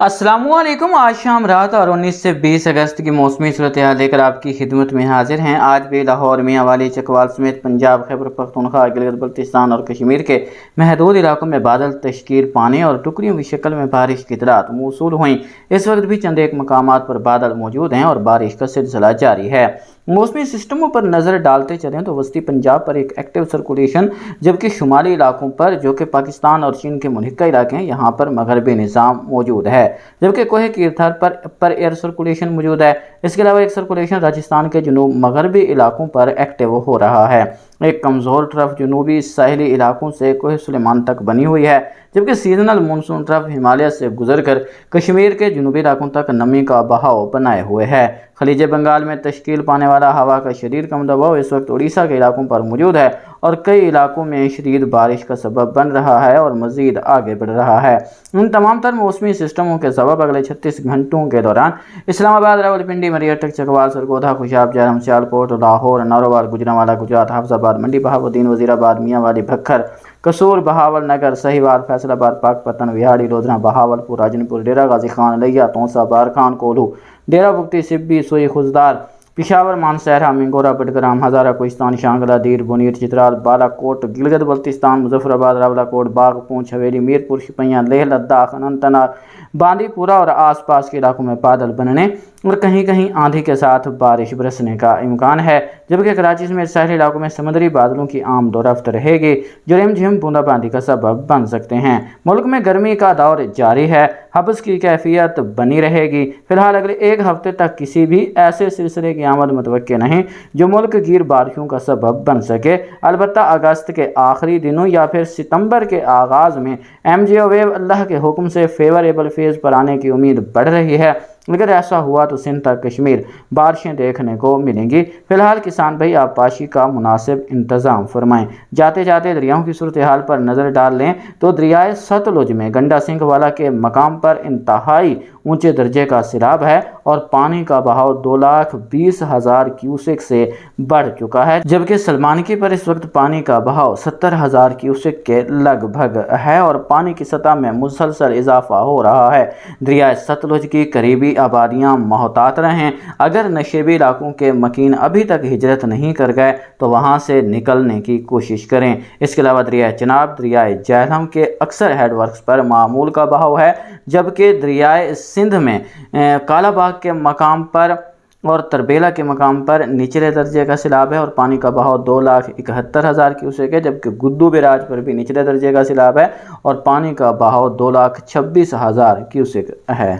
अस्सलाम वालेकुम। आज शाम रात और 19 से 20 अगस्त की मौसमी सूरत हाल लेकर आपकी खिदमत में हाजिर हैं। आज भी लाहौर, मियां वाली, चकवाल समेत पंजाब, खैबर पख्तूनख्वा, गिलगित बल्तिस्तान और कश्मीर के महदूद इलाकों में बादल तश्कील पाने और टुकड़ियों की शक्ल में बारिश की इत्तलात मौसूल हुई। इस वक्त भी चंद एक मकामात पर बादल मौजूद हैं और बारिश का सिलसिला जारी है। मौसमी सिस्टमों पर नज़र डालते चलें तो वस्ती पंजाब पर एक एक्टिव सर्कुलेशन, जबकि शुमाली इलाकों पर जो कि पाकिस्तान और चीन के मुल्हिका इलाके हैं, यहाँ पर मगरबी निज़ाम मौजूद है, जबकि कोह कीरथर पर एयर सर्कुलेशन मौजूद है। इसके अलावा एक सर्कुलेशन राजस्थान के जुनूब मगरबी इलाकों पर एक्टिव हो रहा है। एक कमज़ोर ट्रफ जनूबी साहिली इलाकों से कोह सुलेमान तक बनी हुई है, जबकि सीजनल मानसून ट्रफ हिमालय से गुजरकर कश्मीर के जनूबी इलाकों तक नमी का बहाव बनाए हुए है। खलीज बंगाल में तश्कील पाने वाला हवा का शदीद कम दबाव इस वक्त उड़ीसा के इलाकों पर मौजूद है और कई इलाकों में शदीद बारिश का सबब बन रहा है और मज़ीद आगे बढ़ रहा है। इन तमाम तर मौसमी सिस्टमों के सबब अगले 36 घंटों के दौरान इस्लामाबाद, रावलपिंडी, मरियटक, चकवाल, सरगोधा, खुशाब, जहरम, सियालकोट, लाहौर, नारोवाल, गुजरांवाला, गुजरात, हाफजाबाद, मंडी बहाउद्दीन, वजीराबाद, मियां वाली, भक्खर, कसूर, बहावल नगर, सहीवाल, फैसलाबाद, पाकपतन, विहाड़ी, लोधरा, बहावलपुर, राजनपुर, डेरा गाजी खान, लिया, तोंसा, बारखान, कोल्हू, डेरा बुगटी, सिब्बी, सोई, खुजदार, पिशावर, मानसहरा, मिंगोरा, बडग्राम, हज़ारा, कोहिस्तान, शांगला, दीर, बुनीर, चित्राल, बालाकोट, गिलगित बल्तिस्तान, मुजफ्फराबाद, रावलाकोट, बाग, पूंछ, हवेली, मीरपुर, शिपैयाँ, लेह लद्दाख, अनंतनाग, बांदीपुरा और आसपास के इलाकों में बादल बनने और कहीं कहीं आंधी के साथ बारिश बरसने का इम्कान है, जबकि कराची समेत साहिली इलाकों में समुद्री बादलों की आमदोरफ्त रहेगी जो रिमझिम बूंदाबांदी का सबब बन सकते हैं। मुल्क में गर्मी का दौर जारी है, हब्स की कैफियत बनी रहेगी। फिलहाल अगले एक हफ्ते तक किसी भी ऐसे सिलसिले की आमद मुतवक्के नहीं जो मुल्क गिर बारिशों का सबब बन सके। अलबत्ता अगस्त के आखिरी दिनों या फिर सितंबर के आगाज़ में MJO वेव अल्लाह के हुक्म से फेवरेबल फेज़ पर आने की उम्मीद बढ़ रही है। अगर ऐसा हुआ तो सिंध तक कश्मीर बारिशें देखने को मिलेंगी। फिलहाल किसान भाई आबपाशी का मुनासिब इंतज़ाम फरमाएं। जाते जाते दरियाओं की सूरत हाल पर नज़र डाल लें तो दरियाए सतलुज में गंडा सिंह वाला के मकाम पर इंतहाई ऊंचे दर्जे का सैलाब है और पानी का बहाव 2,20,000 क्यूसेक से बढ़ चुका है, जबकि सलमानकी पर इस वक्त पानी का बहाव 70,000 क्यूसेक के लगभग है और पानी की सतह में मुसलसल इजाफा हो रहा है। दरियाए सतलुज की करीबी आबादियां मोहतात रहें। अगर नशेबी इलाकों के मकीन अभी तक हिजरत नहीं कर गए तो वहां से निकलने की कोशिश करें। इसके अलावा दरियाए चनाब, दरियाए जहलम के अक्सर हेडवर्क्स पर मामूल का बहाव है, जबकि दरियाए सिंध में कालाबाग के मकाम पर और तरबेला के मकाम पर निचले दर्जे का सैलाब है और पानी का बहाव 2,71,000 क्यूसेक है, जबकि गुद्दू बैराज पर भी निचले दर्जे का सैलाब है और पानी का बहाव 2,26,000 क्यूसेक है।